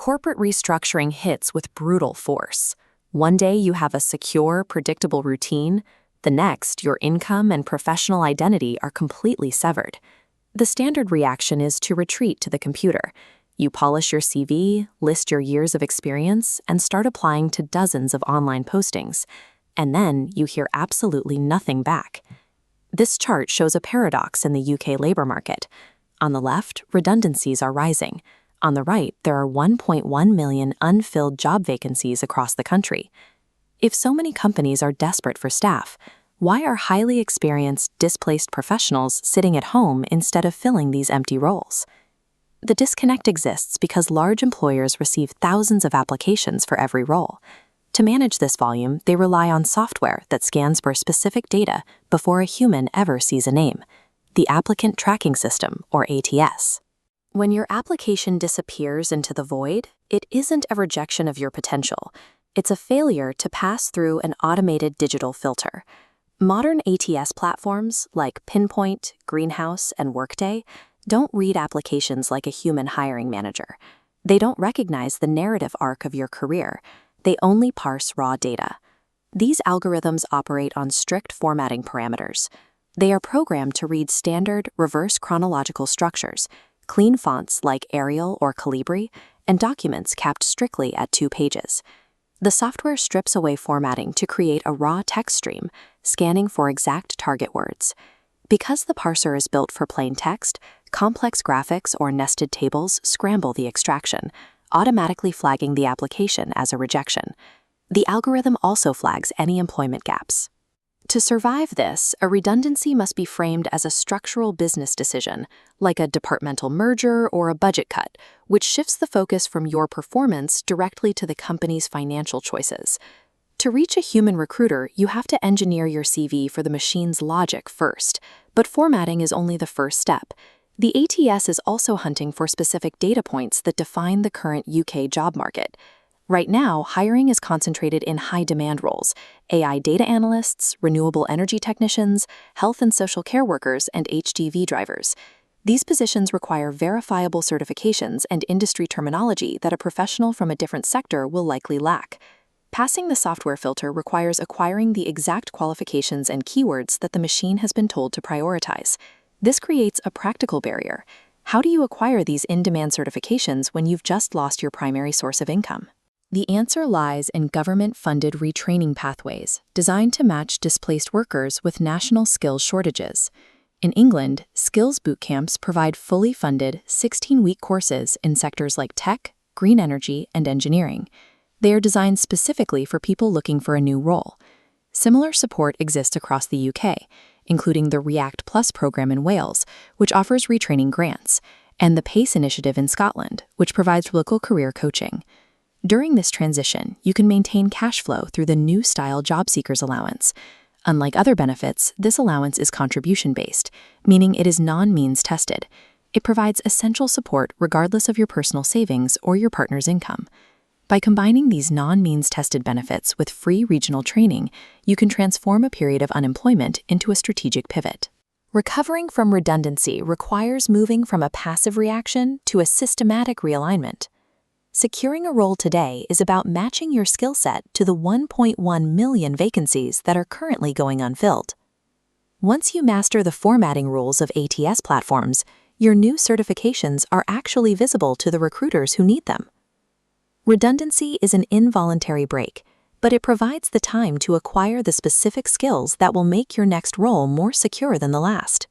Corporate restructuring hits with brutal force. One day you have a secure, predictable routine. The next, your income and professional identity are completely severed. The standard reaction is to retreat to the computer. You polish your CV, list your years of experience, and start applying to dozens of online postings. And then you hear absolutely nothing back. This chart shows a paradox in the UK labor market. On the left, redundancies are rising. On the right, there are 1.1 million unfilled job vacancies across the country. If so many companies are desperate for staff, why are highly experienced, displaced professionals sitting at home instead of filling these empty roles? The disconnect exists because large employers receive thousands of applications for every role. To manage this volume, they rely on software that scans for specific data before a human ever sees a name, the Applicant Tracking System, or ATS. When your application disappears into the void, it isn't a rejection of your potential. It's a failure to pass through an automated digital filter. Modern ATS platforms like Pinpoint, Greenhouse, and Workday don't read applications like a human hiring manager. They don't recognize the narrative arc of your career. They only parse raw data. These algorithms operate on strict formatting parameters. They are programmed to read standard, reverse chronological structures, clean fonts like Arial or Calibri, and documents capped strictly at 2 pages. The software strips away formatting to create a raw text stream, scanning for exact target words. Because the parser is built for plain text, complex graphics or nested tables scramble the extraction, automatically flagging the application as a rejection. The algorithm also flags any employment gaps. To survive this, a redundancy must be framed as a structural business decision, like a departmental merger or a budget cut, which shifts the focus from your performance directly to the company's financial choices. To reach a human recruiter, you have to engineer your CV for the machine's logic first, but formatting is only the first step. The ATS is also hunting for specific data points that define the current UK job market. Right now, hiring is concentrated in high-demand roles: AI data analysts, renewable energy technicians, health and social care workers, and HGV drivers. These positions require verifiable certifications and industry terminology that a professional from a different sector will likely lack. Passing the software filter requires acquiring the exact qualifications and keywords that the machine has been told to prioritize. This creates a practical barrier. How do you acquire these in-demand certifications when you've just lost your primary source of income? The answer lies in government-funded retraining pathways designed to match displaced workers with national skills shortages. In England, skills bootcamps provide fully funded 16-week courses in sectors like tech, green energy, and engineering. They are designed specifically for people looking for a new role. Similar support exists across the UK, including the React Plus program in Wales, which offers retraining grants, and the PACE initiative in Scotland, which provides local career coaching. During this transition, you can maintain cash flow through the new style job seekers allowance. Unlike other benefits, this allowance is contribution-based, meaning it is non-means tested. It provides essential support regardless of your personal savings or your partner's income. By combining these non-means tested benefits with free regional training, you can transform a period of unemployment into a strategic pivot. Recovering from redundancy requires moving from a passive reaction to a systematic realignment. Securing a role today is about matching your skill set to the 1.1 million vacancies that are currently going unfilled. Once you master the formatting rules of ATS platforms, your new certifications are actually visible to the recruiters who need them. Redundancy is an involuntary break, but it provides the time to acquire the specific skills that will make your next role more secure than the last.